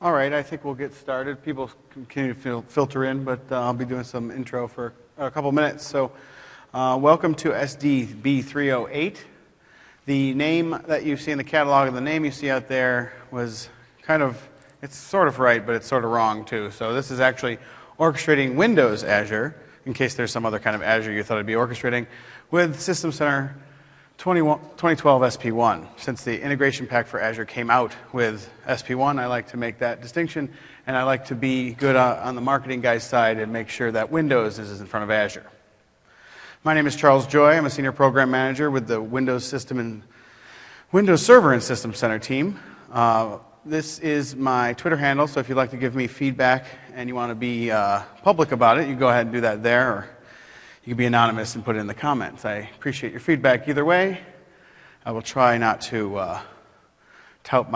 All right, I think we'll get started. People continue to filter in, but I'll be doing some intro for a couple minutes. So welcome to SDB 308. The name that you see in the catalog and the name you see out there was it's sort of right, but it's sort of wrong too. So this is actually Orchestrating Windows Azure, in case there's some other kind of Azure you thought it'd be orchestrating, with System Center 2012 SP1. Since the integration pack for Azure came out with SP1, I like to make that distinction, and I like to be good on the marketing guy's side and make sure that Windows is in front of Azure. My name is Charles Joy. I'm a senior program manager with the Windows Server and System Center team. This is my Twitter handle, so if you'd like to give me feedback and you want to be public about it, you go ahead and do that there, or you can be anonymous and put it in the comments. I appreciate your feedback either way. I will try not to tout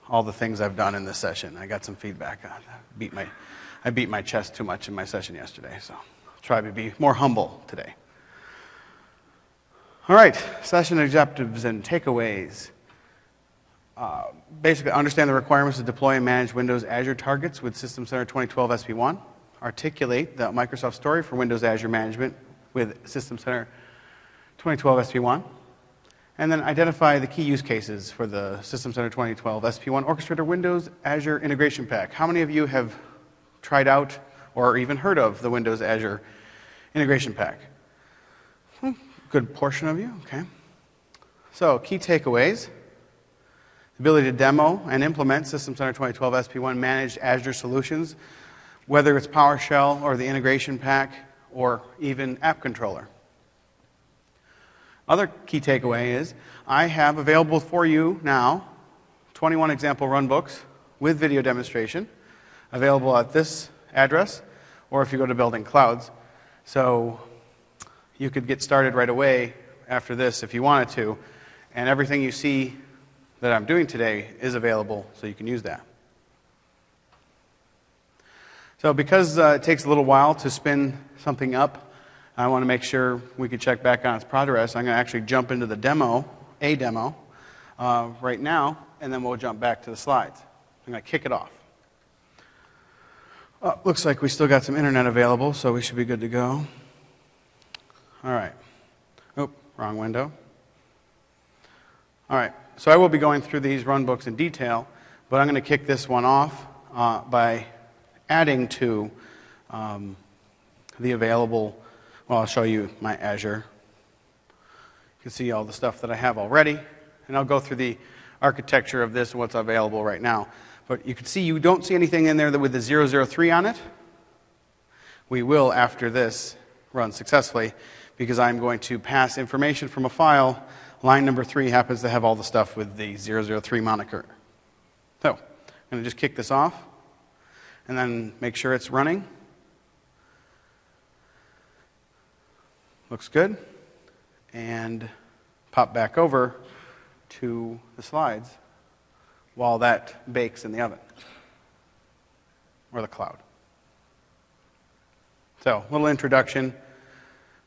all the things I've done in this session. I got some feedback. I beat my chest too much in my session yesterday, so I'll try to be more humble today. All right, session objectives and takeaways. Basically, understand the requirements to deploy and manage Windows Azure targets with System Center 2012 SP1. Articulate the Microsoft story for Windows Azure management with System Center 2012 SP1. And then identify the key use cases for the System Center 2012 SP1 Orchestrator Windows Azure Integration Pack. How many of you have tried out or even heard of the Windows Azure Integration Pack? Good portion of you, okay. So, key takeaways. The ability to demo and implement System Center 2012 SP1 managed Azure solutions, whether it's PowerShell or the integration pack or even app controller. Other key takeaway is I have available for you now 21 example runbooks with video demonstration available at this address, or if you go to Building Clouds. So you could get started right away after this if you wanted to, and everything you see that I'm doing today is available, so you can use that. So because it takes a little while to spin something up, I want to make sure we can check back on its progress. I'm going to actually jump into the demo right now, and then we'll jump back to the slides. I'm going to kick it off. Looks like we still got some internet available, so we should be good to go. All right. Oh, wrong window. All right. So I will be going through these runbooks in detail, but I'm going to kick this one off by adding to the available, well, I'll show you my Azure. You can see all the stuff that I have already, and I'll go through the architecture of this and what's available right now. But you can see you don't see anything in there with the 003 on it. We will, after this run successfully, because I'm going to pass information from a file. Line number 3 happens to have all the stuff with the 003 moniker. So I'm going to just kick this off and then make sure it's running. Looks good. And pop back over to the slides while that bakes in the oven or the cloud. So, a little introduction,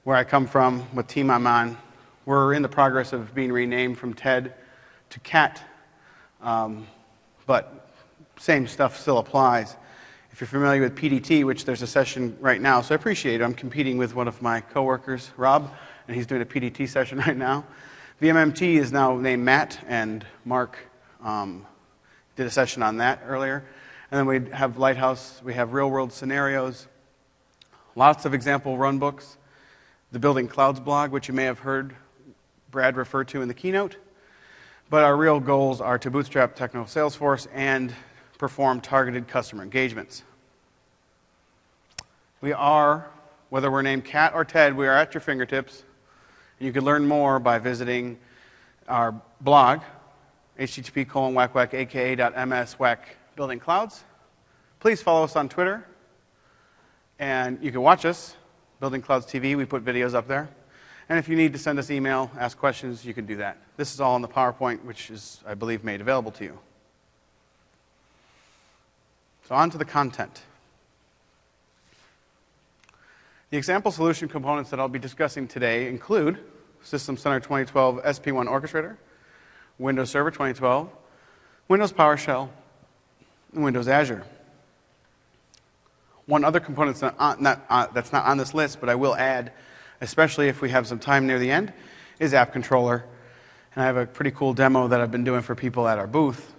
where I come from, what team I'm on. We're in the progress of being renamed from TED to CAT, but same stuff still applies. If you're familiar with PDT, which there's a session right now, so I appreciate it. I'm competing with one of my coworkers, Rob, and he's doing a PDT session right now. VMMT is now named Matt, and Mark did a session on that earlier. And then we have Lighthouse, we have real-world scenarios, lots of example runbooks, the Building Clouds blog, which you may have heard Brad referred to in the keynote. But our real goals are to bootstrap technical Salesforce and perform targeted customer engagements. We are, whether we're named Cat or Ted, we are at your fingertips. You can learn more by visiting our blog, http://aka.ms/building clouds. Please follow us on Twitter, and you can watch us, Building Clouds TV. We put videos up there. And if you need to send us email, ask questions, you can do that. This is all in the PowerPoint, which is, I believe, made available to you. So on to the content. The example solution components that I'll be discussing today include System Center 2012 SP1 Orchestrator, Windows Server 2012, Windows PowerShell, in Windows Azure. One other component that's not on this list, but I will add, especially if we have some time near the end, is App Controller. And I have a pretty cool demo that I've been doing for people at our booth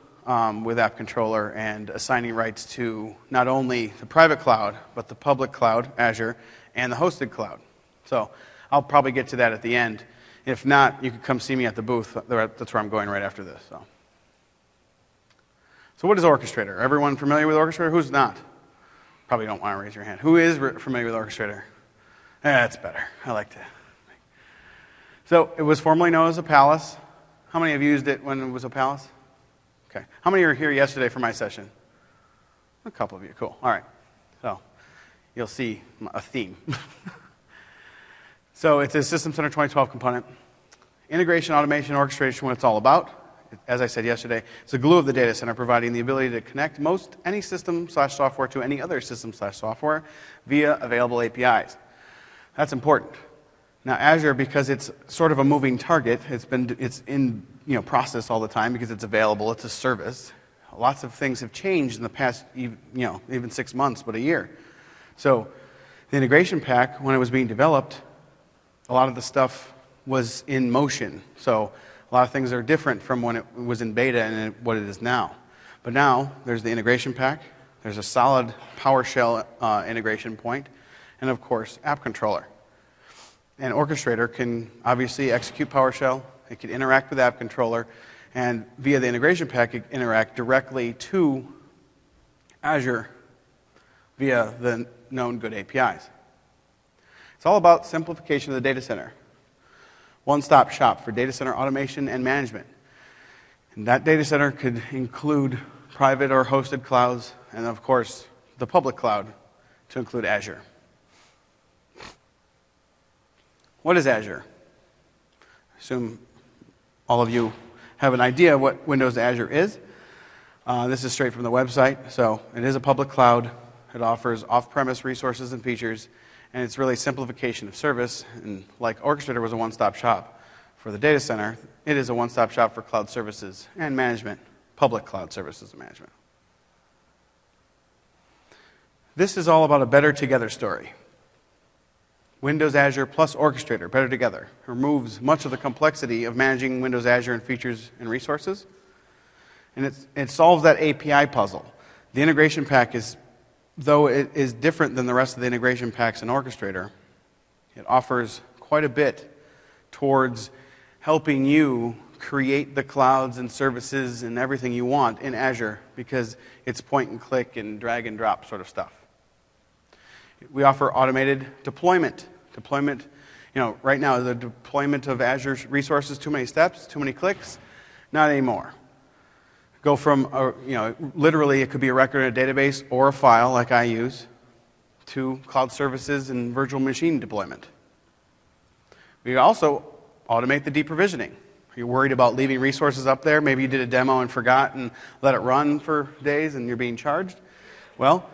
with App Controller and assigning rights to not only the private cloud, but the public cloud, Azure, and the hosted cloud. So I'll probably get to that at the end. If not, you can come see me at the booth. That's where I'm going right after this. So what is Orchestrator? Everyone familiar with Orchestrator? Who's not? Probably don't want to raise your hand. Who is familiar with Orchestrator? That's better. I like to. So it was formerly known as a Palace. How many have used it when it was a Palace? Okay. How many were here yesterday for my session? A couple of you. Cool. All right. So you'll see a theme. So it's a System Center 2012 component. Integration, automation, orchestration, what it's all about. As I said yesterday, it's the glue of the data center, providing the ability to connect most any system/software to any other system/software via available APIs. That's important. Now Azure, because it's sort of a moving target, it's in process all the time because it's available, it's a service. Lots of things have changed in the past, even 6 months, but a year. So the integration pack, when it was being developed, a lot of the stuff was in motion. So a lot of things are different from when it was in beta and what it is now. But now there's the integration pack, there's a solid PowerShell integration point, and of course, App Controller. And Orchestrator can obviously execute PowerShell, it can interact with App Controller, and via the integration pack, it can interact directly to Azure via the known good APIs. It's all about simplification of the data center. One-stop shop for data center automation and management. And that data center could include private or hosted clouds, and of course, the public cloud to include Azure. What is Azure? I assume all of you have an idea what Windows Azure is. This is straight from the website. So it is a public cloud. It offers off-premise resources and features, and it's really simplification of service. And like Orchestrator was a one-stop shop for the data center, it is a one-stop shop for cloud services and management, public cloud services and management. This is all about a better together story. Windows Azure plus Orchestrator, better together, removes much of the complexity of managing Windows Azure and features and resources. And it solves that API puzzle. The integration pack though it is different than the rest of the integration packs in Orchestrator, it offers quite a bit towards helping you create the clouds and services and everything you want in Azure because it's point and click and drag and drop sort of stuff. We offer automated deployment. Right now the deployment of Azure resources, too many steps, too many clicks, not anymore. Go from, literally it could be a record in a database or a file like I use to cloud services and virtual machine deployment. We also automate the deprovisioning. Are you worried about leaving resources up there? Maybe you did a demo and forgot and let it run for days and you're being charged. Well,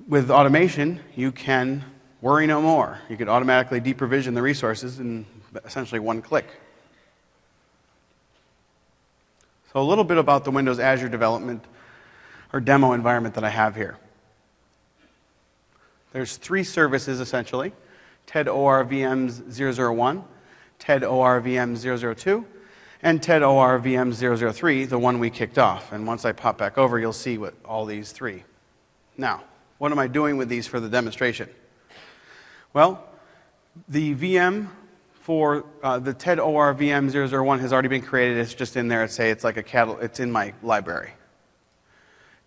with automation, you can worry no more. You could automatically deprovision the resources in essentially one click. So a little bit about the Windows Azure development or demo environment that I have here. There's 3 services essentially: TED OR VMs 001, TED OR VMs 002, and TED OR VMs 003, the one we kicked off. And once I pop back over, you'll see what all these 3. Now, what am I doing with these for the demonstration? Well, the VM for the TED OR VM 001 has already been created. It's just in there. It's like a catalog. It's in my library.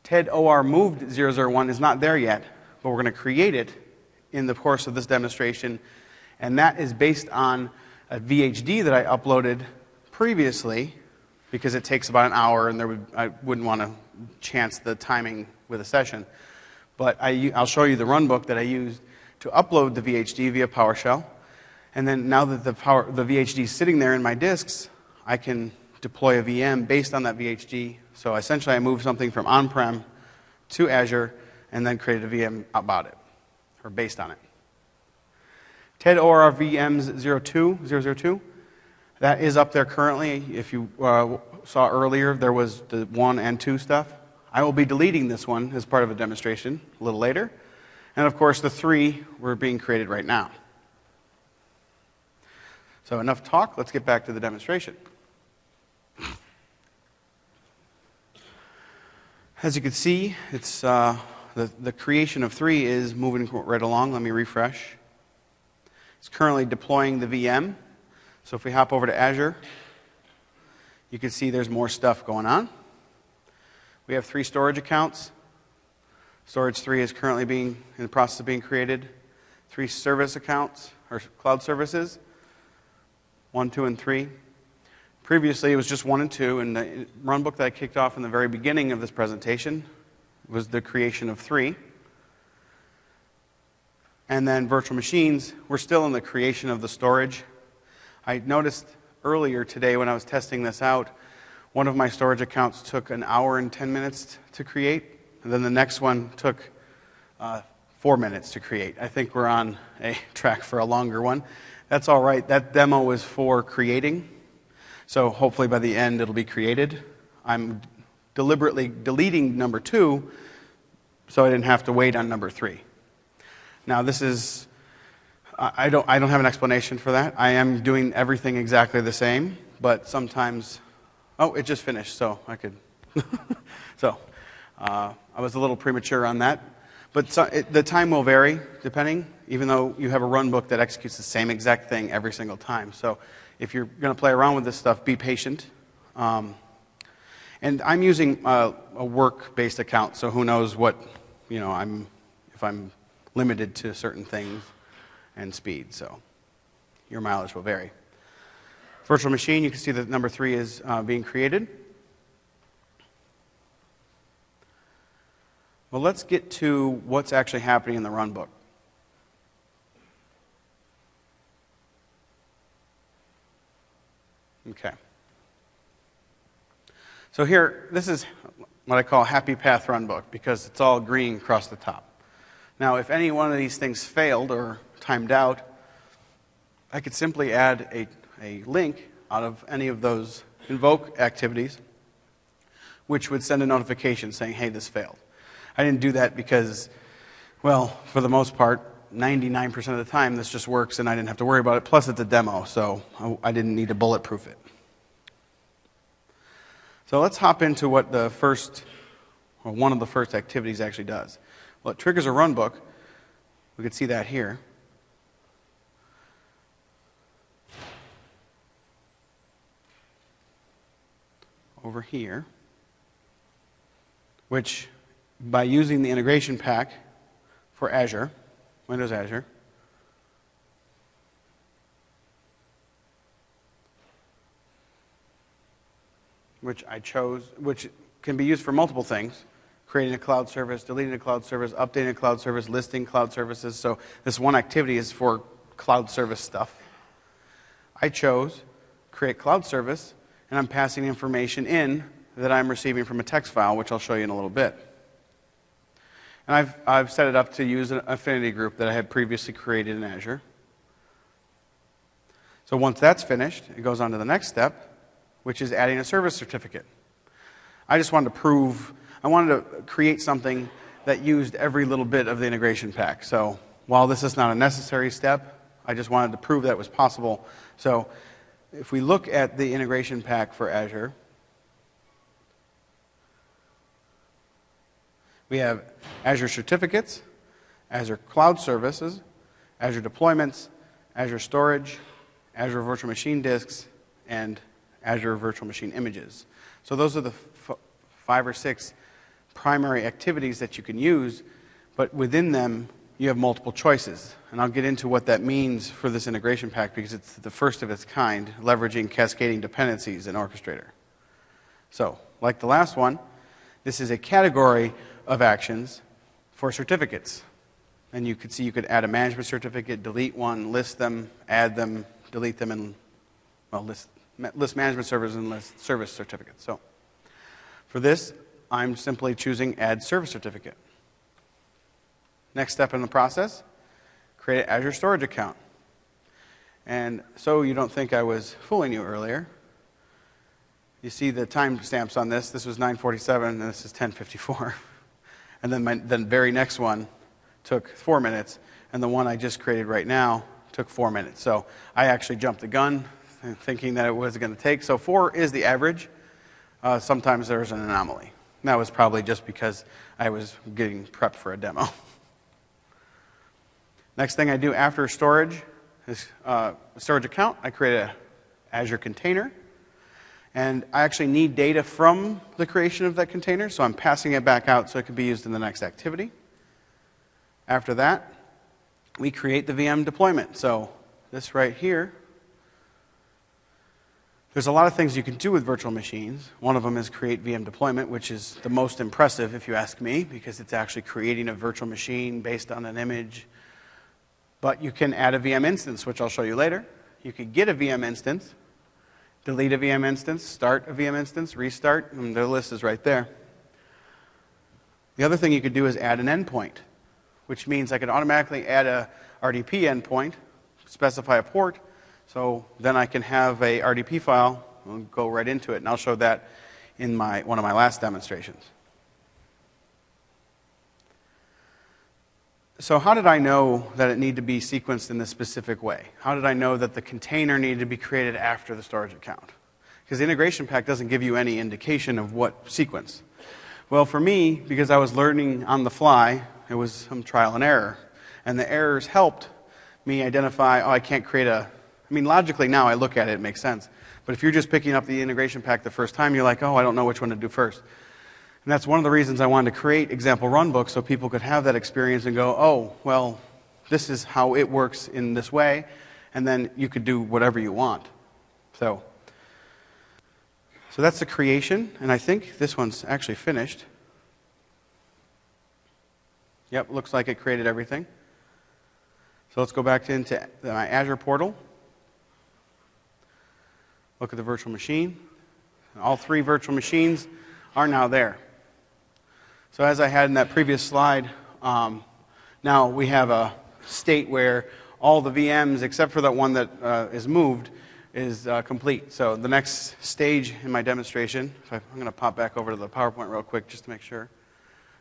TED OR moved 001 is not there yet, but we're going to create it in the course of this demonstration, and that is based on a VHD that I uploaded previously because it takes about an hour, and I wouldn't want to chance the timing with a session. But I'll show you the runbook that I used to upload the VHD via PowerShell. And then now that the VHD is sitting there in my disks, I can deploy a VM based on that VHD. So essentially I moved something from on-prem to Azure and then created a VM about it, or based on it. TED OR VMs 002, that is up there currently. If you saw earlier, there was the 1 and 2 stuff. I will be deleting this one as part of a demonstration a little later. And of course, the 3 were being created right now. So enough talk, let's get back to the demonstration. As you can see, it's the creation of 3 is moving right along. Let me refresh. It's currently deploying the VM. So if we hop over to Azure, you can see there's more stuff going on. We have 3 storage accounts. Storage 3 is currently in the process of being created. 3 service accounts, or cloud services, 1, 2, and 3. Previously, it was just 1 and 2, and the runbook that I kicked off in the very beginning of this presentation was the creation of 3. And then virtual machines, we're still in the creation of the storage. I noticed earlier today when I was testing this out, one of my storage accounts took 1 hour and 10 minutes to create, and then the next one took 4 minutes to create. I think we're on a track for a longer one. That's all right. That demo was for creating, so hopefully by the end it'll be created. I'm deliberately deleting number 2 so I didn't have to wait on number 3. Now this is, I don't have an explanation for that. I am doing everything exactly the same, but sometimes, oh, it just finished, so I could, I was a little premature on that. But the time will vary, depending, even though you have a run book that executes the same exact thing every single time. So if you're going to play around with this stuff, be patient. And I'm using a work-based account, so who knows what, if I'm limited to certain things and speed. So your mileage will vary. Virtual machine, you can see that number 3 is being created. Well, let's get to what's actually happening in the runbook. Okay. So here, this is what I call Happy Path Runbook because it's all green across the top. Now, if any one of these things failed or timed out, I could simply add a link out of any of those invoke activities, which would send a notification saying, hey, this failed. I didn't do that because, well, for the most part, 99% of the time this just works and I didn't have to worry about it. Plus it's a demo, so I didn't need to bulletproof it. So let's hop into what one of the first activities actually does. Well, it triggers a runbook. We can see that here. Over here, which by using the integration pack for Azure, Windows Azure, which I chose, which can be used for multiple things, creating a cloud service, deleting a cloud service, updating a cloud service, listing cloud services. So this one activity is for cloud service stuff. I chose create cloud service, and I'm passing information in that I'm receiving from a text file, which I'll show you in a little bit. And I've set it up to use an affinity group that I had previously created in Azure. So once that's finished, it goes on to the next step, which is adding a service certificate. I just wanted to create something that used every little bit of the integration pack. So while this is not a necessary step, I just wanted to prove that it was possible. So if we look at the integration pack for Azure, we have Azure Certificates, Azure Cloud Services, Azure Deployments, Azure Storage, Azure Virtual Machine Disks, and Azure Virtual Machine Images. So those are the 5 or 6 primary activities that you can use, but within them you have multiple choices. And I'll get into what that means for this integration pack because it's the first of its kind, leveraging cascading dependencies in Orchestrator. So, like the last one, this is a category of actions for certificates. And you could see you could add a management certificate, delete one, list them, add them, delete them, and list management servers and list service certificates. So for this, I'm simply choosing add service certificate. Next step in the process, create an Azure storage account. And so you don't think I was fooling you earlier, You see the time stamps on this. This was 9:47, and this is 10:54. And then the very next one took 4 minutes, and the one I just created right now took 4 minutes. So I actually jumped the gun, thinking that it was going to take. So 4 is the average. Sometimes there's an anomaly. And that was probably just because I was getting prepped for a demo. Next thing I do after storage is storage account. I create a Azure container. And I actually need data from the creation of that container, so I'm passing it back out so it can be used in the next activity. After that, we create the VM deployment. So this right here, there's a lot of things you can do with virtual machines. One of them is create VM deployment, which is the most impressive if you ask me, because it's actually creating a virtual machine based on an image. But you can add a VM instance, which I'll show you later. You could get a VM instance, delete a VM instance, start a VM instance, restart, and the list is right there. The other thing you could do is add an endpoint, which means I could automatically add a RDP endpoint, specify a port, so then I can have a RDP file and go right into it, and I'll show that in one of my last demonstrations. So how did I know that it needed to be sequenced in this specific way? How did I know that the container needed to be created after the storage account? Because the integration pack doesn't give you any indication of what sequence. Well, for me, because I was learning on the fly, it was some trial and error. And the errors helped me identify, I can't create logically now I look at it, it makes sense. But if you're just picking up the integration pack the first time, you're like, I don't know which one to do first. And that's one of the reasons I wanted to create example runbooks so people could have that experience and go, this is how it works in this way, and then you could do whatever you want. So that's the creation, and I think this one's actually finished. Yep, looks like it created everything. So let's go back into my Azure portal. Look at the virtual machine. All 3 virtual machines are now there. So as I had in that previous slide, now we have a state where all the VMs, except for that one that is moved, is complete. So the next stage in my demonstration, I'm going to pop back over to the PowerPoint real quick just to make sure.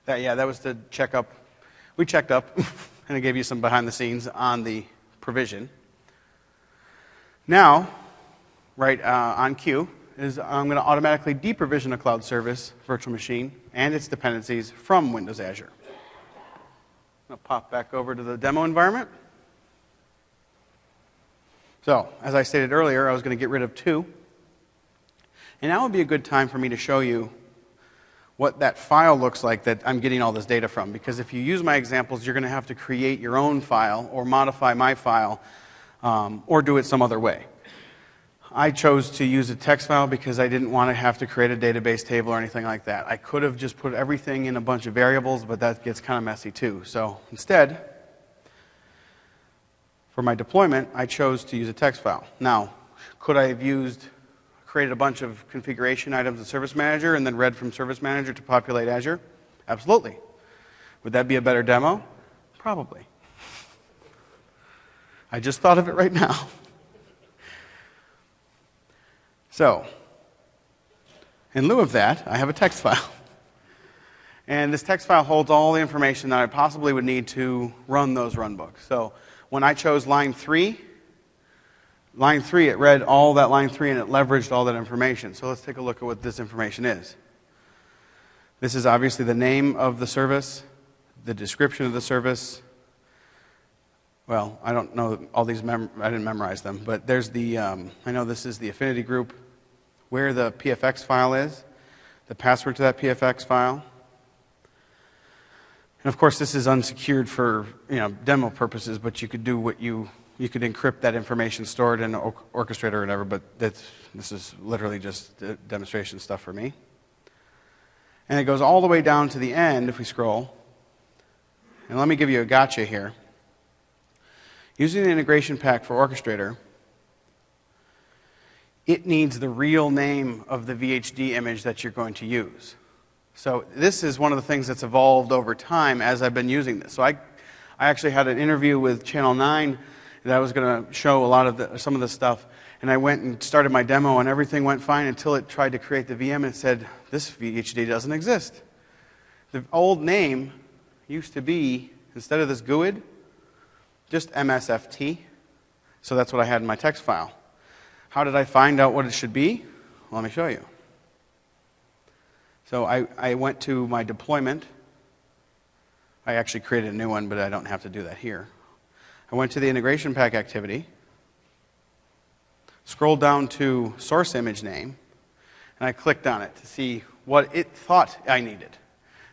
That was to check up. We checked up, and it gave you some behind the scenes on the provision. Now, right on cue, is I'm going to automatically deprovision a cloud service virtual machine and its dependencies from Windows Azure. I'll pop back over to the demo environment. So, as I stated earlier, I was going to get rid of 2. And now would be a good time for me to show you what that file looks like that I'm getting all this data from. Because if you use my examples, you're going to have to create your own file or modify my file or do it some other way. I chose to use a text file because I didn't want to have to create a database table or anything like that. I could have just put everything in a bunch of variables, but that gets kind of messy too. So instead, for my deployment, I chose to use a text file. Now, could I have created a bunch of configuration items in Service Manager and then read from Service Manager to populate Azure? Absolutely. Would that be a better demo? Probably. I just thought of it right now. So, in lieu of that, I have a text file. And this text file holds all the information that I possibly would need to run those runbooks. So, when I chose line 3, it read all that line 3 and it leveraged all that information. So let's take a look at what this information is. This is obviously the name of the service, the description of the service. Well, I don't know all these, I didn't memorize them, but there's I know this is the affinity group, where the PFX file is, the password to that PFX file. And of course, this is unsecured for demo purposes, but you could do what you could encrypt that information stored in Orchestrator or whatever, but this is literally just demonstration stuff for me. And it goes all the way down to the end if we scroll. And let me give you a gotcha here. Using the integration pack for Orchestrator, it needs the real name of the VHD image that you're going to use. So this is one of the things that's evolved over time as I've been using this. So I actually had an interview with Channel 9, that I was going to show a lot of some of the stuff. And I went and started my demo, and everything went fine until it tried to create the VM, and it said, this VHD doesn't exist. The old name used to be, instead of this GUID, just MSFT. So that's what I had in my text file. How did I find out what it should be? Well, let me show you. So I went to my deployment. I actually created a new one, but I don't have to do that here. I went to the integration pack activity, scrolled down to source image name, and I clicked on it to see what it thought I needed.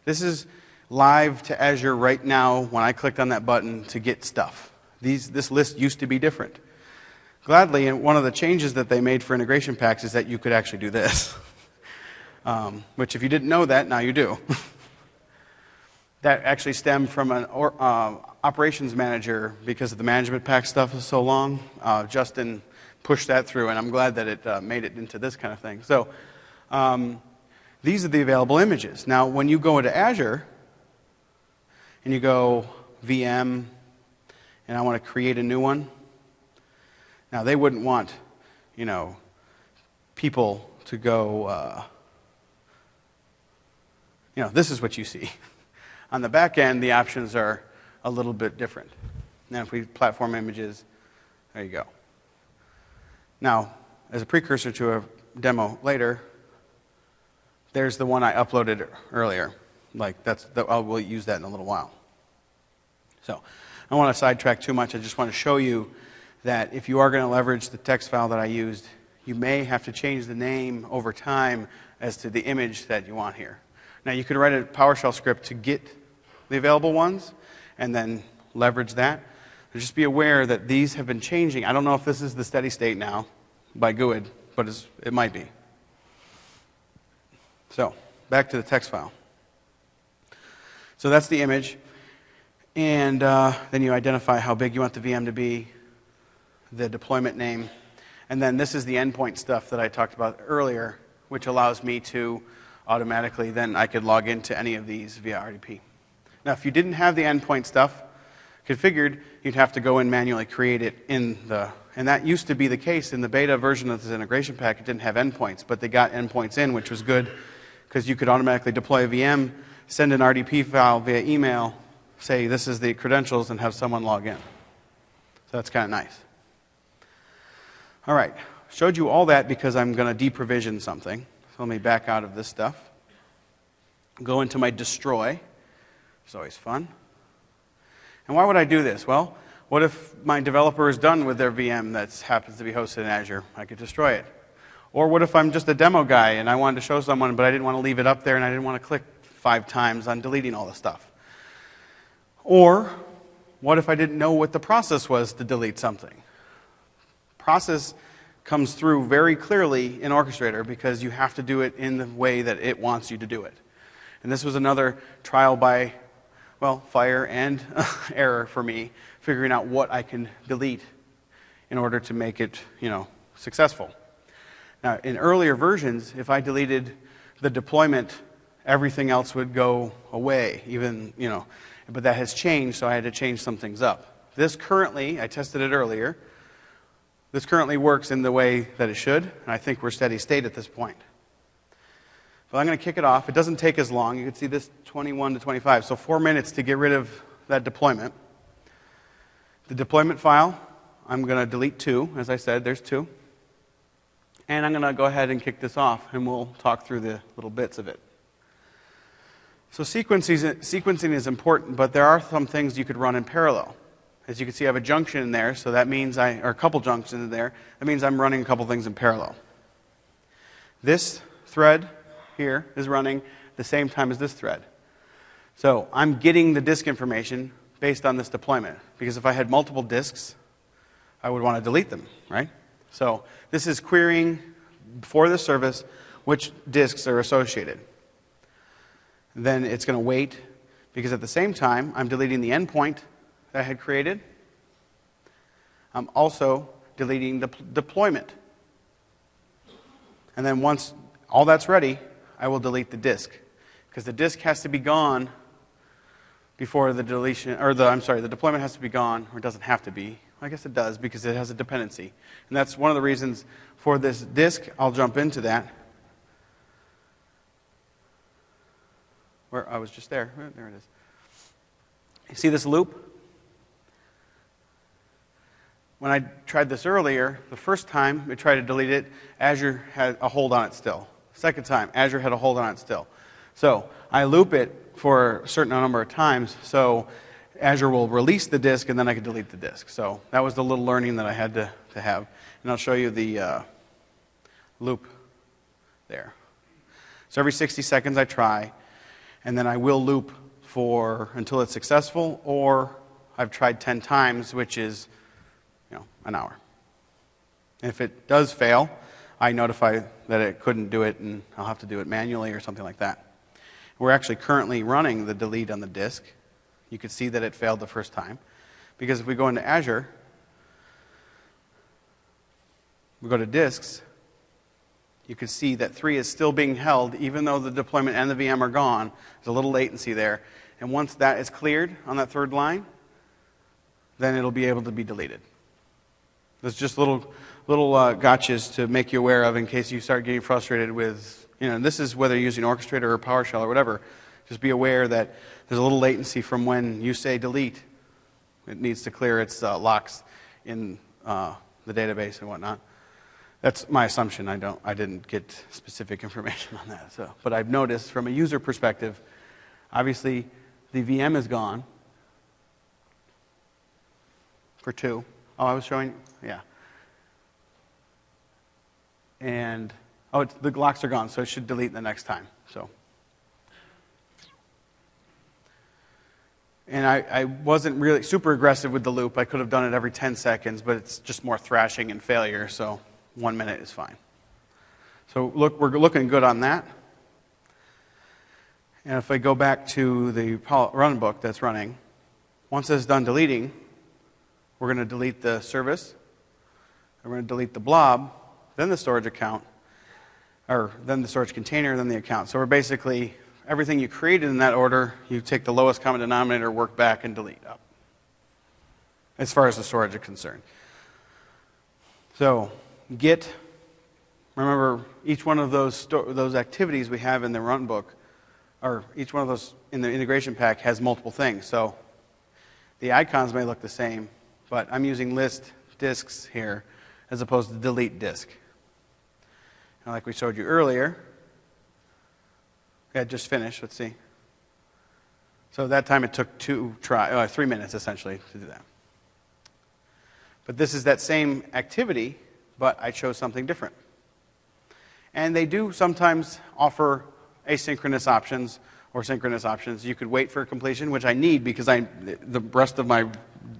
This is live to Azure right now when I clicked on that button to get stuff. This list used to be different. Gladly, and one of the changes that they made for integration packs is that you could actually do this. Which if you didn't know that, now you do. That actually stemmed from an operations manager because of the management pack stuff is so long. Justin pushed that through, and I'm glad that it made it into this kind of thing. So these are the available images. Now, when you go into Azure and you go VM, and I want to create a new one, now they wouldn't want, people to go, this is what you see. On the back end, the options are a little bit different. Now, if we platform images, there you go. Now, as a precursor to a demo later, there's the one I uploaded earlier. We'll use that in a little while. So, I don't want to sidetrack too much. I just want to show you that if you are going to leverage the text file that I used, you may have to change the name over time as to the image that you want here. Now, you could write a PowerShell script to get the available ones and then leverage that. But just be aware that these have been changing. I don't know if this is the steady state now by GUID, but it might be. So, back to the text file. So that's the image. And then you identify how big you want the VM to be, the deployment name, and then this is the endpoint stuff that I talked about earlier, which allows me to automatically, then I could log into any of these via RDP. Now, if you didn't have the endpoint stuff configured, you'd have to go and manually create it and that used to be the case in the beta version of this integration pack. It didn't have endpoints, but they got endpoints in, which was good because you could automatically deploy a VM, send an RDP file via email, say this is the credentials, and have someone log in. So that's kind of nice. All right, showed you all that because I'm going to deprovision something. So let me back out of this stuff. Go into my destroy. It's always fun. And why would I do this? Well, what if my developer is done with their VM that happens to be hosted in Azure? I could destroy it. Or what if I'm just a demo guy and I wanted to show someone, but I didn't want to leave it up there and I didn't want to click 5 times on deleting all the stuff? Or what if I didn't know what the process was to delete something? Process comes through very clearly in Orchestrator because you have to do it in the way that it wants you to do it. And this was another trial by, fire and error for me, figuring out what I can delete in order to make it, successful. Now, in earlier versions, if I deleted the deployment, everything else would go away, but that has changed, so I had to change some things up. This currently, I tested it earlier, this currently works in the way that it should, and I think we're steady state at this point. So I'm going to kick it off. It doesn't take as long. You can see this 21 to 25, so 4 minutes to get rid of that deployment. The deployment file, I'm going to delete 2. As I said, there's 2. And I'm going to go ahead and kick this off, and we'll talk through the little bits of it. So sequencing is important, but there are some things you could run in parallel. As you can see, I have a junction in there, so that means or a couple junctions in there. That means I'm running a couple things in parallel. This thread here is running the same time as this thread. So I'm getting the disk information based on this deployment, because if I had multiple disks, I would want to delete them, right? So this is querying for the service which disks are associated. Then it's going to wait, because at the same time, I'm deleting the endpoint that I had created. I'm also deleting the deployment. And then once all that's ready, I will delete the disk, because the disk has to be gone before the deletion, the deployment has to be gone, or it doesn't have to be. I guess it does because it has a dependency. And that's one of the reasons for this disk. I'll jump into that. Where I was just there. There it is. You see this loop? When I tried this earlier, the first time we tried to delete it, Azure had a hold on it still. Second time, Azure had a hold on it still. So I loop it for a certain number of times, so Azure will release the disk, and then I can delete the disk. So that was the little learning that I had to have. And I'll show you the loop there. So every 60 seconds I try, and then I will loop until it's successful, or I've tried 10 times, which is an hour. And if it does fail, I notify that it couldn't do it, and I'll have to do it manually or something like that. We're actually currently running the delete on the disk. You can see that it failed the first time. Because if we go into Azure, we go to disks, you can see that 3 is still being held, even though the deployment and the VM are gone. There's a little latency there. And once that is cleared on that third line, then it'll be able to be deleted. There's just little gotchas to make you aware of in case you start getting frustrated with, this is whether you're using Orchestrator or PowerShell or whatever. Just be aware that there's a little latency from when you say delete. It needs to clear its locks in the database and whatnot. That's my assumption. I didn't get specific information on that. But I've noticed from a user perspective, obviously the VM is gone for 2. Oh, I was showing, yeah. And, the locks are gone, so it should delete the next time. And I wasn't really super aggressive with the loop. I could have done it every 10 seconds, but it's just more thrashing and failure, so 1 minute is fine. So look, we're looking good on that. And if I go back to the run book that's running, once it's done deleting, we're going to delete the service, we're going to delete the blob, then the storage account, or then the storage container, then the account. So we're basically, everything you created in that order, you take the lowest common denominator, work back, and delete up, as far as the storage is concerned. So Git, remember each one of those activities we have in the run book, or each one of those in the integration pack has multiple things. So the icons may look the same, but I'm using list disks here as opposed to delete disk. And like we showed you earlier, it just finished. Let's see. So that time it took 3 minutes essentially to do that. But this is that same activity, but I chose something different. And they do sometimes offer asynchronous options or synchronous options. You could wait for completion, which I need because the rest of my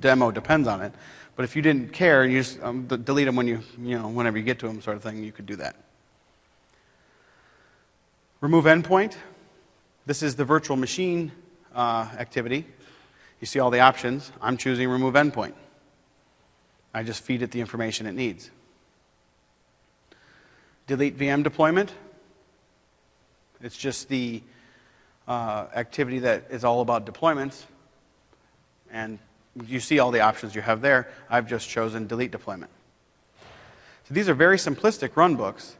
demo depends on it. But if you didn't care, you just delete them whenever you get to them, sort of thing. You could do that. Remove endpoint. This is the virtual machine activity. You see all the options. I'm choosing remove endpoint. I just feed it the information it needs. Delete VM deployment. It's just the activity that is all about deployments. And you see all the options you have there. I've just chosen delete deployment. So these are very simplistic run books.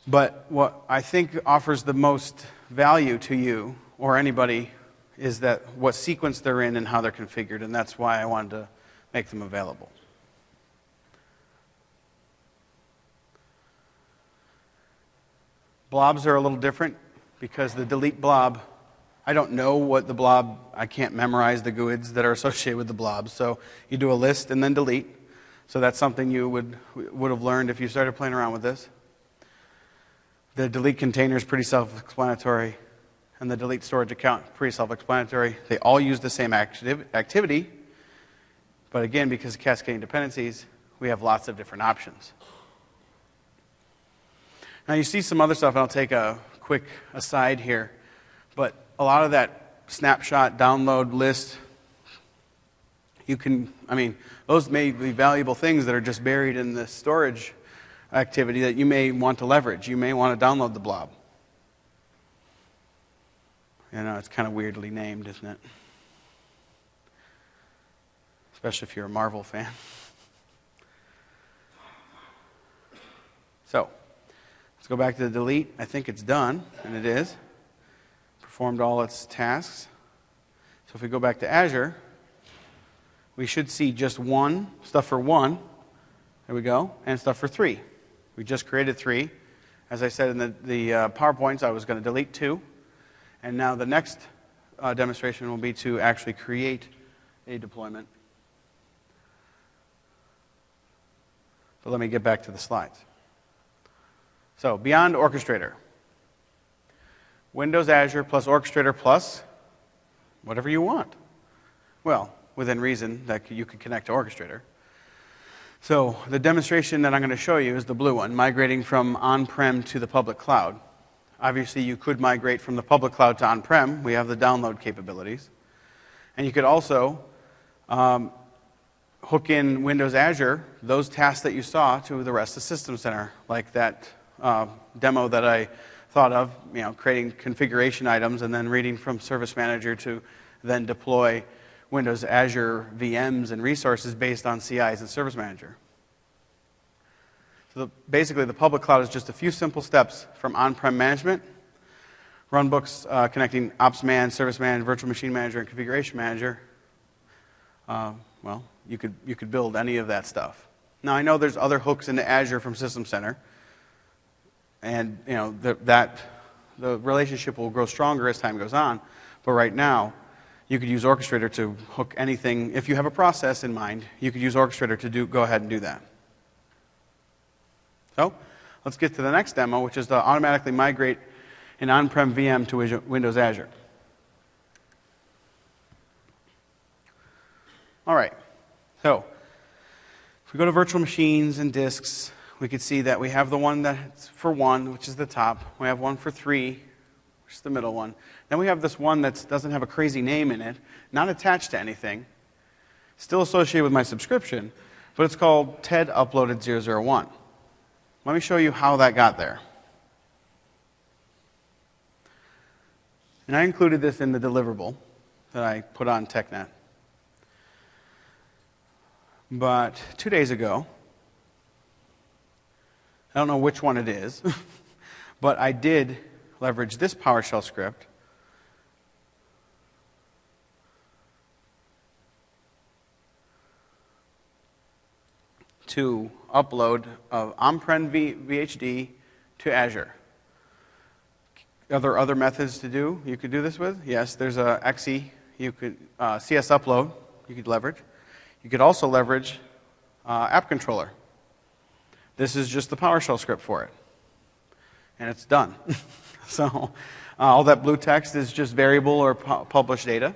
But what I think offers the most value to you or anybody is that what sequence they're in and how they're configured. And that's why I wanted to make them available. Blobs are a little different because the delete blob, I don't know what the blob, I can't memorize the GUIDs that are associated with the blob. So you do a list and then delete. So that's something you would have learned if you started playing around with this. The delete container is pretty self-explanatory, and the delete storage account, pretty self-explanatory. They all use the same activity, but again, because of cascading dependencies, we have lots of different options. Now you see some other stuff, and I'll take a quick aside here, but a lot of that snapshot, download, list, those may be valuable things that are just buried in the storage activity that you may want to leverage. You may want to download the blob. It's kind of weirdly named, isn't it? especially if you're a Marvel fan. So, let's go back to the delete. I think it's done, and it is. Performed all its tasks. So if we go back to Azure, we should see just one, stuff for 1, there we go, and stuff for 3. We just created 3. As I said in the PowerPoints, I was going to delete 2. And now the next demonstration will be to actually create a deployment. So let me get back to the slides. So beyond Orchestrator, Windows Azure plus Orchestrator plus whatever you want. Well, within reason that you could connect to Orchestrator. So the demonstration that I'm going to show you is the blue one, migrating from on-prem to the public cloud. Obviously, you could migrate from the public cloud to on-prem. We have the download capabilities. And you could also hook in Windows Azure, those tasks that you saw, to the rest of System Center, like that demo that I thought of, creating configuration items and then reading from Service Manager to then deploy Windows Azure VMs and resources based on CIs and Service Manager. So basically, the public cloud is just a few simple steps from on-prem management, runbooks connecting OpsMan, Service Manager, Virtual Machine Manager, and Configuration Manager. Well, you could build any of that stuff. Now, I know there's other hooks into Azure from System Center, and the relationship will grow stronger as time goes on. But right now, you could use Orchestrator to hook anything. If you have a process in mind, you could use Orchestrator to go ahead and do that. So let's get to the next demo, which is to automatically migrate an on-prem VM to Windows Azure. All right. So if we go to virtual machines and disks, we could see that we have the one that's for 1, which is the top. We have one for 3, which is the middle one. Then we have this one that doesn't have a crazy name in it, not attached to anything, still associated with my subscription, but it's called TED Uploaded 001. Let me show you how that got there. And I included this in the deliverable that I put on TechNet. But 2 days ago, I don't know which one it is, but I did leverage this PowerShell script to upload on-prem VHD to Azure. Are there other methods to do? You could do this with? Yes, there's a XE. You could CS upload. You could leverage. You could also leverage App Controller. This is just the PowerShell script for it, and it's done. So all that blue text is just variable or published data,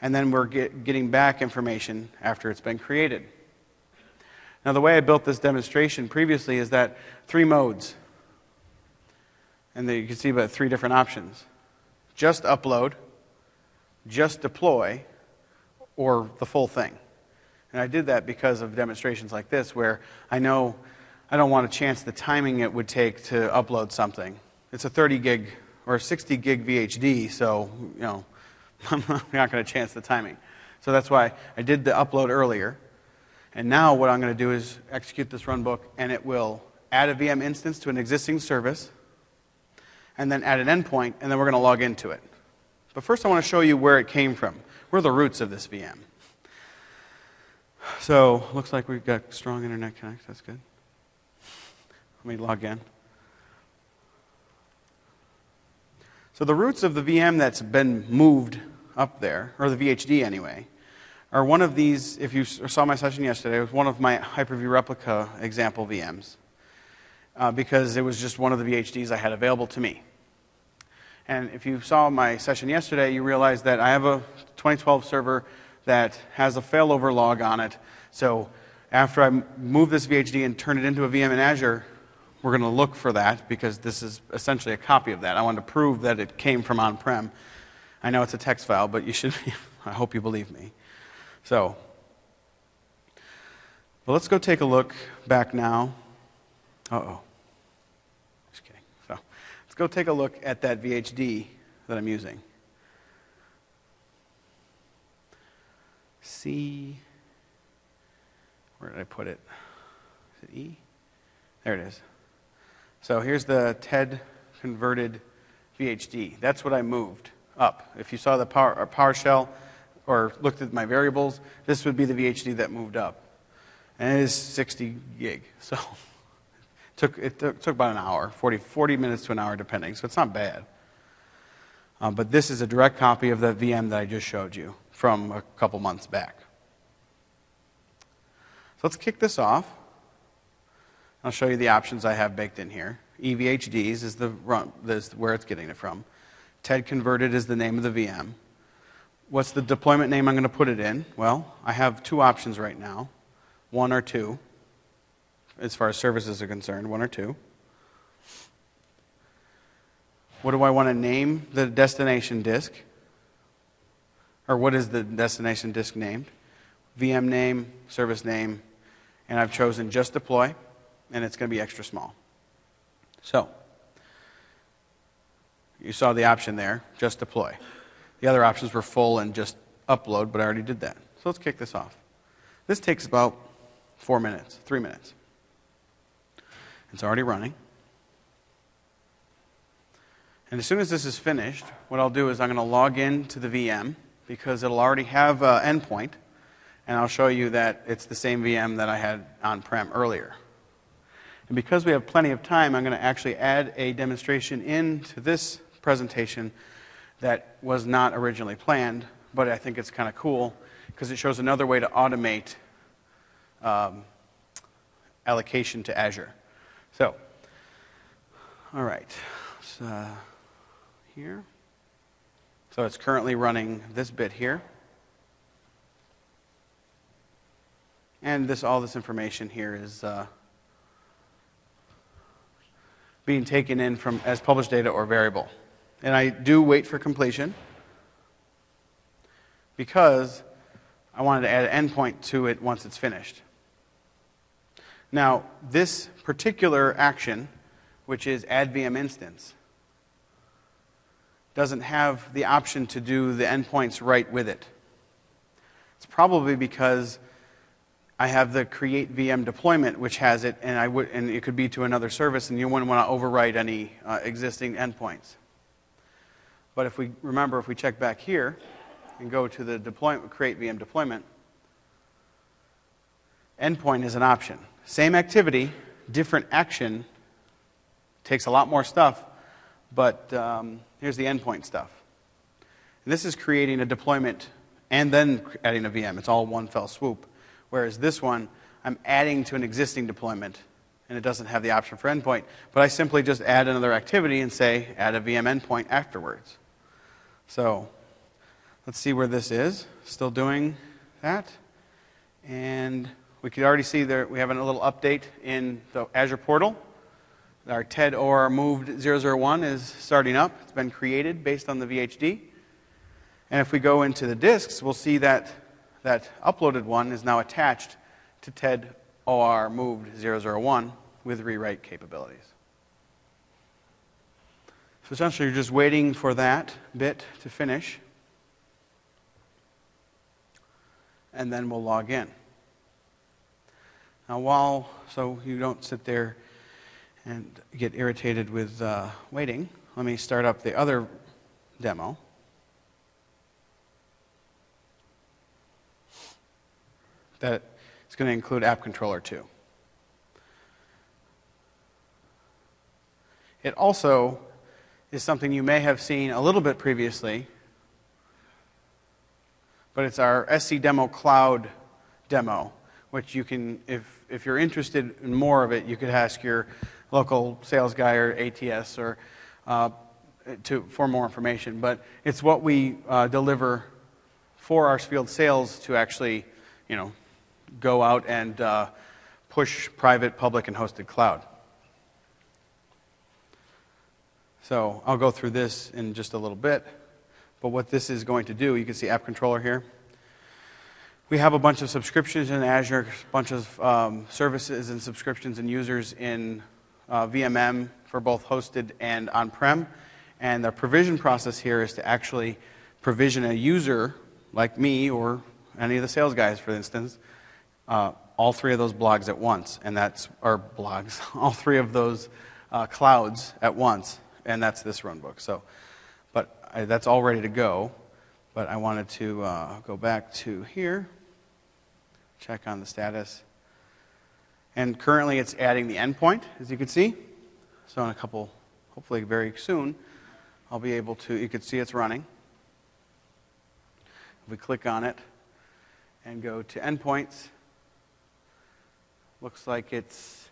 and then we're getting back information after it's been created. Now, the way I built this demonstration previously is that 3 modes. And there you can see about 3 different options. Just upload, just deploy, or the full thing. And I did that because of demonstrations like this where I know I don't want to chance the timing it would take to upload something. It's a 30 gig or 60 gig VHD, so I'm not going to chance the timing. So that's why I did the upload earlier. And now what I'm going to do is execute this runbook, and it will add a VM instance to an existing service, and then add an endpoint, and then we're going to log into it. But first I want to show you where it came from. Where are the roots of this VM? So looks like we've got strong internet connect. That's good. Let me log in. So the roots of the VM that's been moved up there, or the VHD anyway, are one of these. If you saw my session yesterday, it was one of my Hyper-V replica example VMs because it was just one of the VHDs I had available to me. And if you saw my session yesterday, you realized that I have a 2012 server that has a failover log on it. So after I move this VHD and turn it into a VM in Azure, we're going to look for that because this is essentially a copy of that. I wanted to prove that it came from on-prem. I know it's a text file, but you should. I hope you believe me. So, well, let's go take a look back now. Just kidding. So, let's go take a look at that VHD that I'm using. C, where did I put it? Is it E? There it is. So here's the TED converted VHD. That's what I moved up. If you saw the PowerShell or looked at my variables, this would be the VHD that moved up. And it is 60 gig. So it took about an hour, 40 minutes to an hour depending. So it's not bad. But this is a direct copy of the VM that I just showed you from a couple months back. So let's kick this off. I'll show you the options I have baked in here. EVHDs is where it's getting it from. TED converted is the name of the VM. What's the deployment name I'm going to put it in? Well, I have two options right now, one or two, as far as services are concerned, one or two. What do I want to name the destination disk? Or what is the destination disk named? VM name, service name, and I've chosen just deploy, and it's going to be extra small. So, you saw the option there, just deploy. The other options were full and just upload, but I already did that. So let's kick this off. This takes about 4 minutes, 3 minutes. It's already running. And as soon as this is finished, what I'll do is I'm going to log in to the VM because it'll already have an endpoint, and I'll show you that it's the same VM that I had on-prem earlier. And because we have plenty of time, I'm going to actually add a demonstration into this presentation that was not originally planned, but I think it's kind of cool because it shows another way to automate allocation to Azure. So, all right. So, here. So it's currently running this bit here. And all this information here is being taken in from as published data or variable. And I do wait for completion because I wanted to add an endpoint to it once it's finished. Now, this particular action, which is add VM instance, doesn't have the option to do the endpoints right with it. It's probably because I have the create VM deployment, which has it, and it could be to another service, and you wouldn't want to overwrite any existing endpoints. But if we check back here and go to the create VM deployment, endpoint is an option. Same activity, different action, takes a lot more stuff, but here's the endpoint stuff. And this is creating a deployment and then adding a VM. It's all one fell swoop. Whereas this one, I'm adding to an existing deployment, and it doesn't have the option for endpoint. But I simply just add another activity and say, add a VM endpoint afterwards. So let's see where this is. Still doing that. And we can already see there we have a little update in the Azure portal. Our TED OR moved 001 is starting up. It's been created based on the VHD. And if we go into the disks, we'll see that that uploaded one is now attached to TED OR moved 001 with rewrite capabilities. So essentially, you're just waiting for that bit to finish, and then we'll log in. Now, so you don't sit there and get irritated with waiting, let me start up the other demo. That is going to include App Controller 2. It also is something you may have seen a little bit previously, but it's our SC Demo Cloud demo, which you can, if you're interested in more of it, you could ask your local sales guy or ATS or for more information. But it's what we deliver for our field sales to actually, go out and push private, public, and hosted cloud. So I'll go through this in just a little bit. But what this is going to do, you can see App Controller here. We have a bunch of subscriptions in Azure, a bunch of services and subscriptions and users in VMM for both hosted and on-prem. And the provision process here is to actually provision a user like me or any of the sales guys, for instance, all three of those blogs at once, and that's, or blogs, all three of those clouds at once, and that's this runbook. So, but that's all ready to go, but I wanted to go back to here, check on the status, and currently it's adding the endpoint, as you can see. So in a couple, hopefully very soon, I'll be able to, you can see it's running. If we click on it and go to endpoints, looks like it's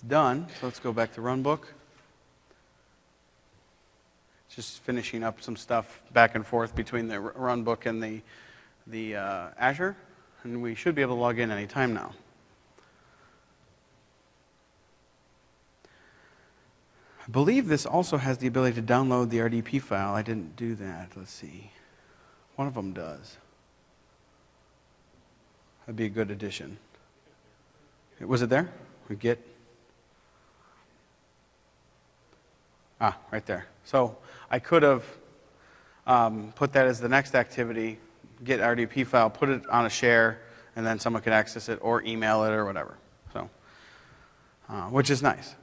done. So let's go back to runbook. Just finishing up some stuff back and forth between the runbook and the Azure, and we should be able to log in any time now. I believe this also has the ability to download the RDP file. I didn't do that. Let's see. One of them does. That'd be a good addition. Was it there? We get. Ah, right there. So I could have put that as the next activity, get RDP file, put it on a share, and then someone could access it or email it or whatever. So, which is nice.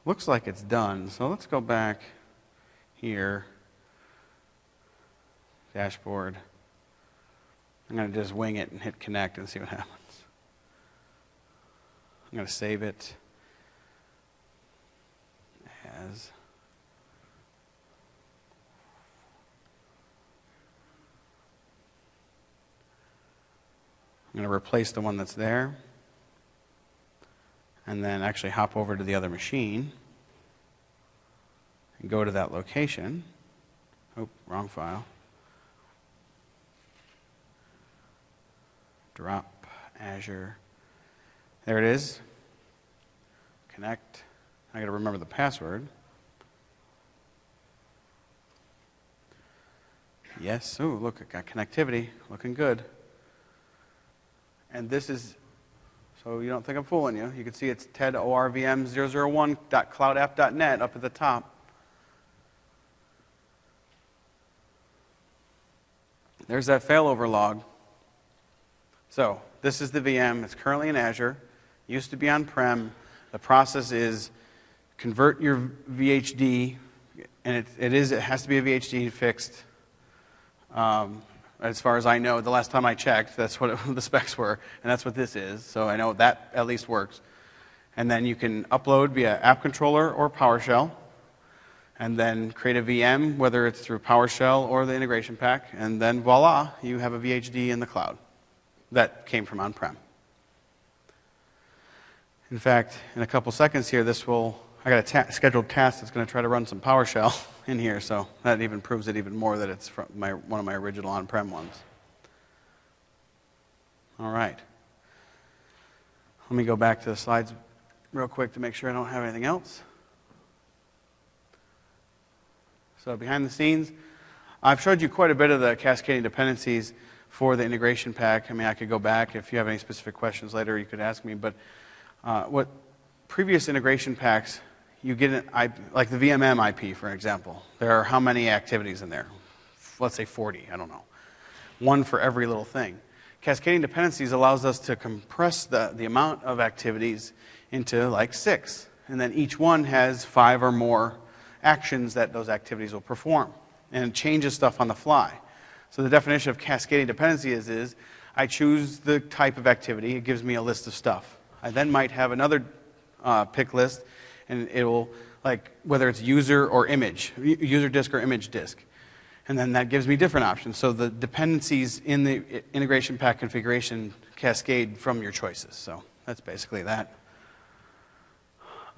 Looks like it's done. So let's go back here. Dashboard. I'm going to just wing it and hit connect and see what happens. I'm going to save it as I'm going to replace the one that's there and then actually hop over to the other machine and go to that location. Oh, wrong file. Drop Azure. There it is. Connect. I got to remember the password. Yes. Oh, look, it got connectivity. Looking good. And this is, so you don't think I'm fooling you. You can see it's tedorvm001.cloudapp.net up at the top. There's that failover log. So this is the VM. It's currently in Azure. Used to be on-prem. The process is convert your VHD, and it has to be a VHD fixed. As far as I know, the last time I checked, that's what the specs were, and that's what this is. So I know that at least works. And then you can upload via app controller or PowerShell, and then create a VM, whether it's through PowerShell or the integration pack, and then voila, you have a VHD in the cloud that came from on-prem. In fact, in a couple seconds here, I got a scheduled task that's going to try to run some PowerShell in here, so that even proves it even more that it's from one of my original on-prem ones. All right. Let me go back to the slides real quick to make sure I don't have anything else. So behind the scenes, I've showed you quite a bit of the cascading dependencies for the integration pack. I mean, I could go back. If you have any specific questions later, you could ask me. But what previous integration packs, you get like the VMM IP, for example. There are how many activities in there? Let's say 40, I don't know. One for every little thing. Cascading dependencies allows us to compress the amount of activities into like 6. And then each one has 5 or more actions that those activities will perform. And it changes stuff on the fly. So the definition of cascading dependency is I choose the type of activity. It gives me a list of stuff. I then might have another pick list, and it will, like, whether it's user or image, user disk or image disk. And then that gives me different options. So the dependencies in the integration pack configuration cascade from your choices. So that's basically that.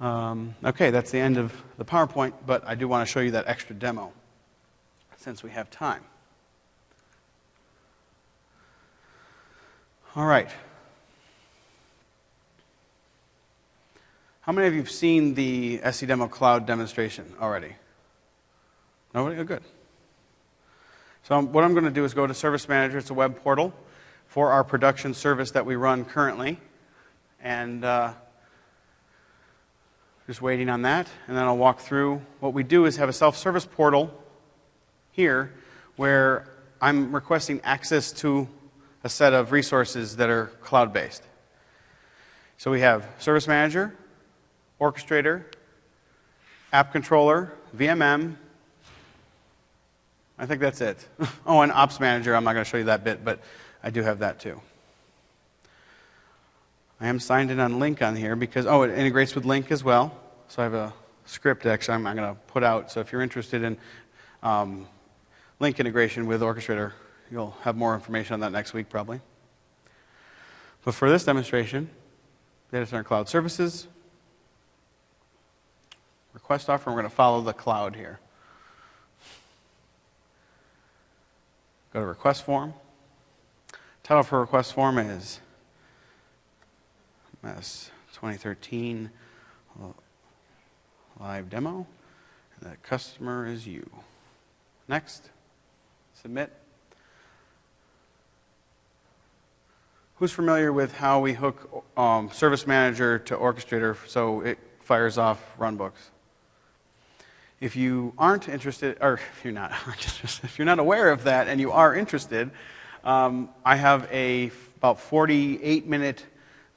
Okay, that's the end of the PowerPoint, but I do want to show you that extra demo since we have time. All right. How many of you have seen the SE Demo Cloud demonstration already? Nobody? Oh, good. So what I'm going to do is go to Service Manager. It's a web portal for our production service that we run currently. And Just waiting on that, and then I'll walk through. What we do is have a self-service portal here where I'm requesting access to a set of resources that are cloud-based. So we have Service Manager, Orchestrator, App Controller, VMM. I think that's it. Oh, and Ops Manager. I'm not going to show you that bit, but I do have that too. I am signed in on Link on here because, oh, it integrates with Link as well. So I have a script actually I'm going to put out. So if you're interested in Link integration with Orchestrator, you'll have more information on that next week probably. But for this demonstration, Data Center Cloud Services, request offer, and we're going to follow the cloud here. Go to request form. Title for request form is MMS 2013 live demo, and the customer is you. Next, submit. Who's familiar with how we hook Service Manager to Orchestrator so it fires off runbooks? If you aren't interested, or if you're not aware of that and you are interested, I have about 48-minute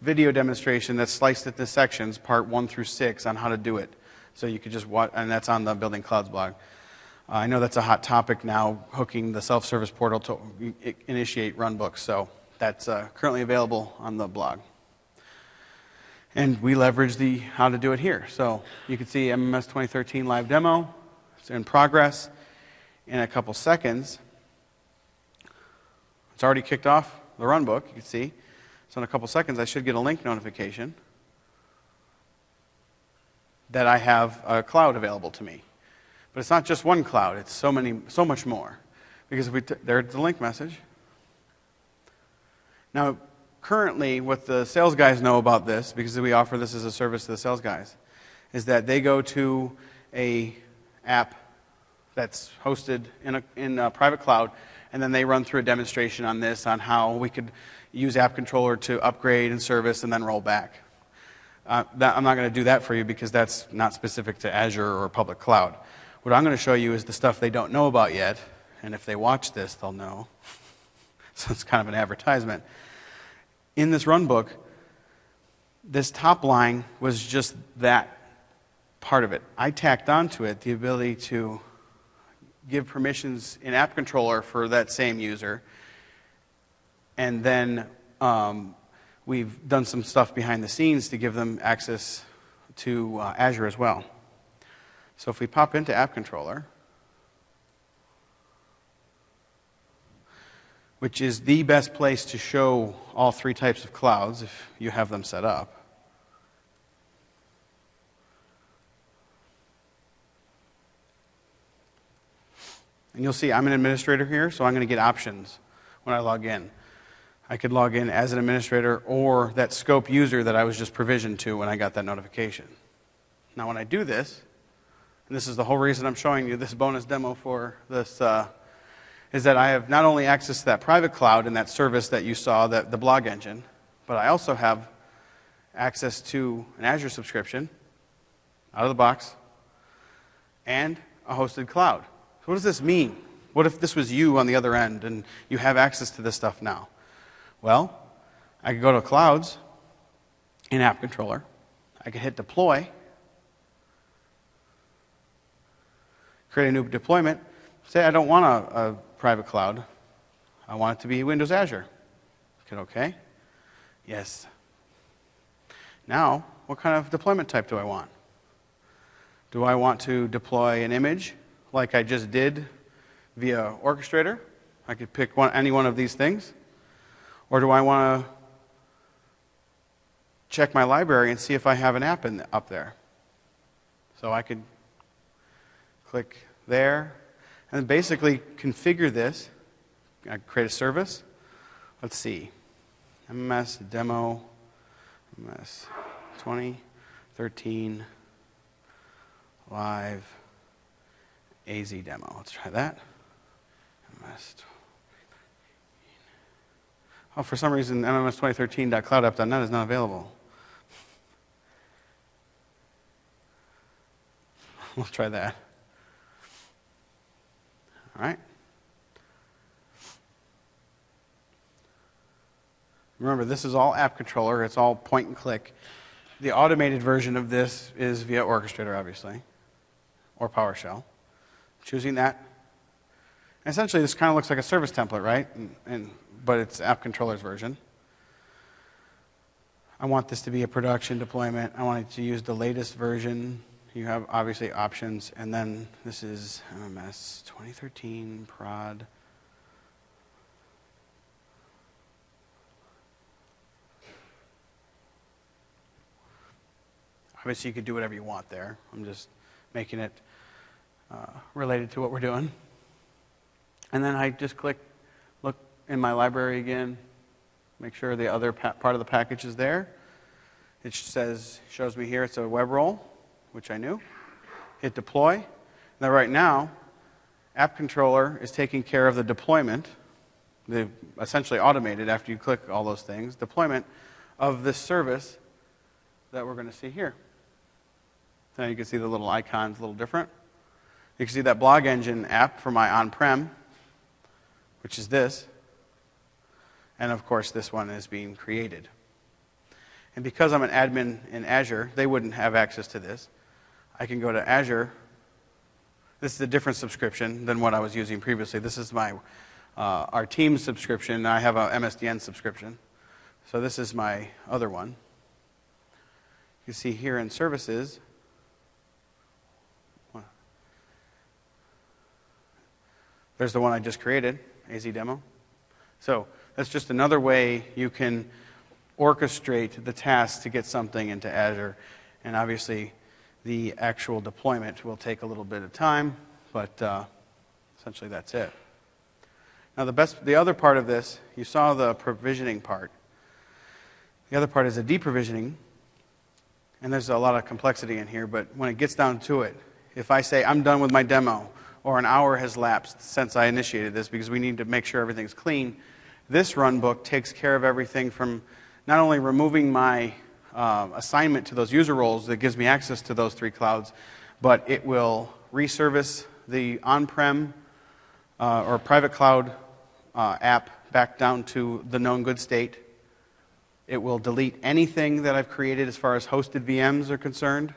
video demonstration that's sliced into sections, part 1 through 6, on how to do it. So you could just watch, and that's on the Building Clouds blog. I know that's a hot topic now, hooking the self-service portal to initiate runbooks. So that's currently available on the blog. And we leverage the how to do it here. So you can see MMS 2013 live demo. It's in progress. In a couple seconds, it's already kicked off the runbook, you can see. So in a couple seconds, I should get a link notification that I have a cloud available to me. But it's not just one cloud. It's so much more. Because if there's the link message. Now, currently, what the sales guys know about this, because we offer this as a service to the sales guys, is that they go to a app that's hosted in a private cloud, and then they run through a demonstration on this, on how we could use App Controller to upgrade and service and then roll back. I'm not going to do that for you because that's not specific to Azure or public cloud. What I'm going to show you is the stuff they don't know about yet, and if they watch this, they'll know. So it's kind of an advertisement. In this runbook, this top line was just that part of it. I tacked onto it the ability to give permissions in App Controller for that same user, and then we've done some stuff behind the scenes to give them access to Azure as well. So if we pop into App Controller, which is the best place to show all 3 types of clouds if you have them set up. And you'll see I'm an administrator here, so I'm going to get options when I log in. I could log in as an administrator or that scope user that I was just provisioned to when I got that notification. Now when I do this, and this is the whole reason I'm showing you this bonus demo for this, is that I have not only access to that private cloud and that service that you saw, the blog engine, but I also have access to an Azure subscription out of the box and a hosted cloud. So what does this mean? What if this was you on the other end and you have access to this stuff now? Well, I could go to Clouds in App Controller. I could hit Deploy, create a new deployment. Say I don't want a private cloud. I want it to be Windows Azure. Hit OK. Yes. Now, what kind of deployment type do I want? Do I want to deploy an image like I just did via Orchestrator? I could pick any one of these things. Or do I want to check my library and see if I have an app up there? So I could click there and basically configure this. I create a service. Let's see. MMS demo, MMS 2013 live AZ demo. Let's try that. MMS. Oh, for some reason, MMS 2013.cloudapp.net is not available. We'll try that. All right. Remember, this is all app controller. It's all point and click. The automated version of this is via Orchestrator, obviously, or PowerShell. Choosing that. And essentially, this kind of looks like a service template, right? But it's app controller's version. I want this to be a production deployment. I want it to use the latest version. You have, obviously, options. And then this is MMS 2013 prod. Obviously, you could do whatever you want there. I'm just making it related to what we're doing. And then I just look in my library again, make sure the other part of the package is there. It shows me here it's a web role, which I knew. Hit deploy. Now right now, App Controller is taking care of the deployment, the essentially automated after you click all those things, deployment of this service that we're going to see here. Now you can see the little icons a little different. You can see that Blog Engine app for my on-prem, which is this. And of course, this one is being created. And because I'm an admin in Azure, they wouldn't have access to this. I can go to Azure. This is a different subscription than what I was using previously. This is our team subscription. I have a MSDN subscription. So this is my other one. You see here in services, there's the one I just created, AZ demo. So that's just another way you can orchestrate the tasks to get something into Azure. And obviously, the actual deployment will take a little bit of time, but essentially that's it. Now the other part of this, you saw the provisioning part. The other part is the deprovisioning. And there's a lot of complexity in here, but when it gets down to it, if I say I'm done with my demo, or an hour has lapsed since I initiated this because we need to make sure everything's clean, this runbook takes care of everything from not only removing my assignment to those user roles that gives me access to those 3 clouds, but it will reservice the on-prem or private cloud app back down to the known good state. It will delete anything that I've created as far as hosted VMs are concerned.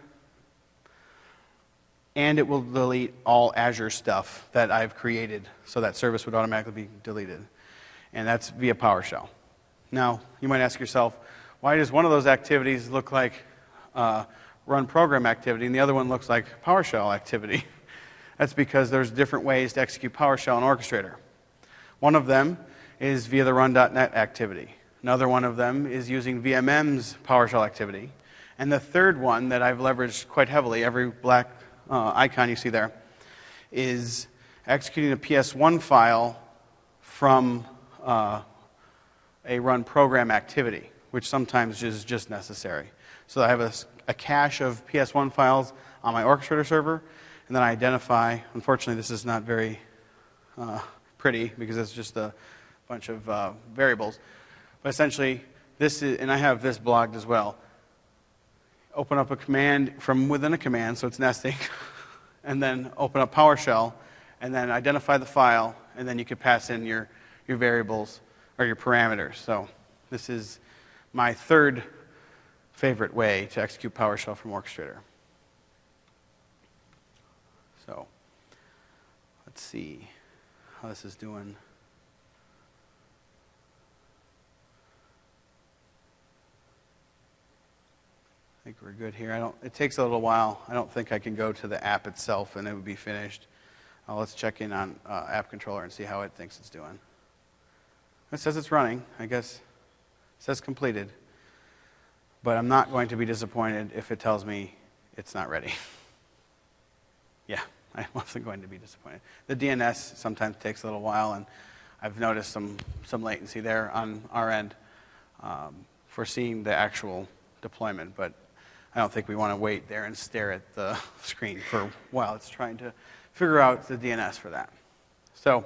And it will delete all Azure stuff that I've created, so that service would automatically be deleted. And that's via PowerShell. Now, you might ask yourself, why does one of those activities look like run program activity and the other one looks like PowerShell activity? That's because there's different ways to execute PowerShell and Orchestrator. One of them is via the run.net activity. Another one of them is using VMM's PowerShell activity. And the third one that I've leveraged quite heavily, every black icon you see there, is executing a PS1 file from a run program activity, which sometimes is just necessary. So I have a cache of PS1 files on my Orchestrator server, and then I identify, unfortunately this is not very pretty because it's just a bunch of variables, but essentially this is, and I have this blogged as well, open up a command from within a command, so it's nesting, and then open up PowerShell, and then identify the file, and then you can pass in your variables or your parameters. So this is my third favorite way to execute PowerShell from Orchestrator. So let's see how this is doing. I think we're good here. It takes a little while. I don't think I can go to the app itself and it would be finished. Let's check in on App Controller and see how it thinks it's doing. It says it's running. I guess it says completed. But I'm not going to be disappointed if it tells me it's not ready. Yeah, I wasn't going to be disappointed. The DNS sometimes takes a little while, and I've noticed some latency there on our end for seeing the actual deployment, but I don't think we want to wait there and stare at the screen for a while. It's trying to figure out the DNS for that. So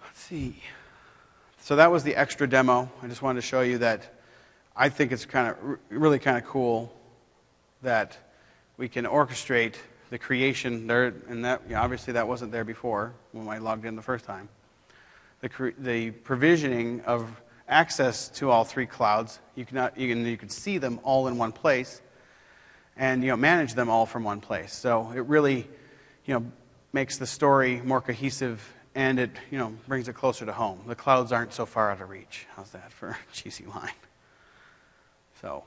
let's see. So that was the extra demo. I just wanted to show you that I think it's really kind of cool that we can orchestrate the creation there, and that, obviously that wasn't there before when I logged in the first time. The provisioning of access to all three clouds. You can see them all in one place, and manage them all from one place. So it really makes the story more cohesive, and it brings it closer to home. The clouds aren't so far out of reach. How's that for a cheesy line? So,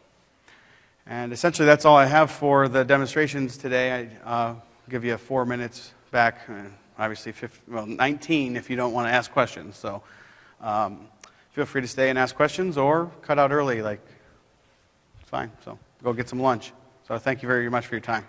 and essentially that's all I have for the demonstrations today. I'll give you 4 minutes back, obviously 19 if you don't want to ask questions. So feel free to stay and ask questions, or cut out early. It's fine. So go get some lunch. So thank you very much for your time.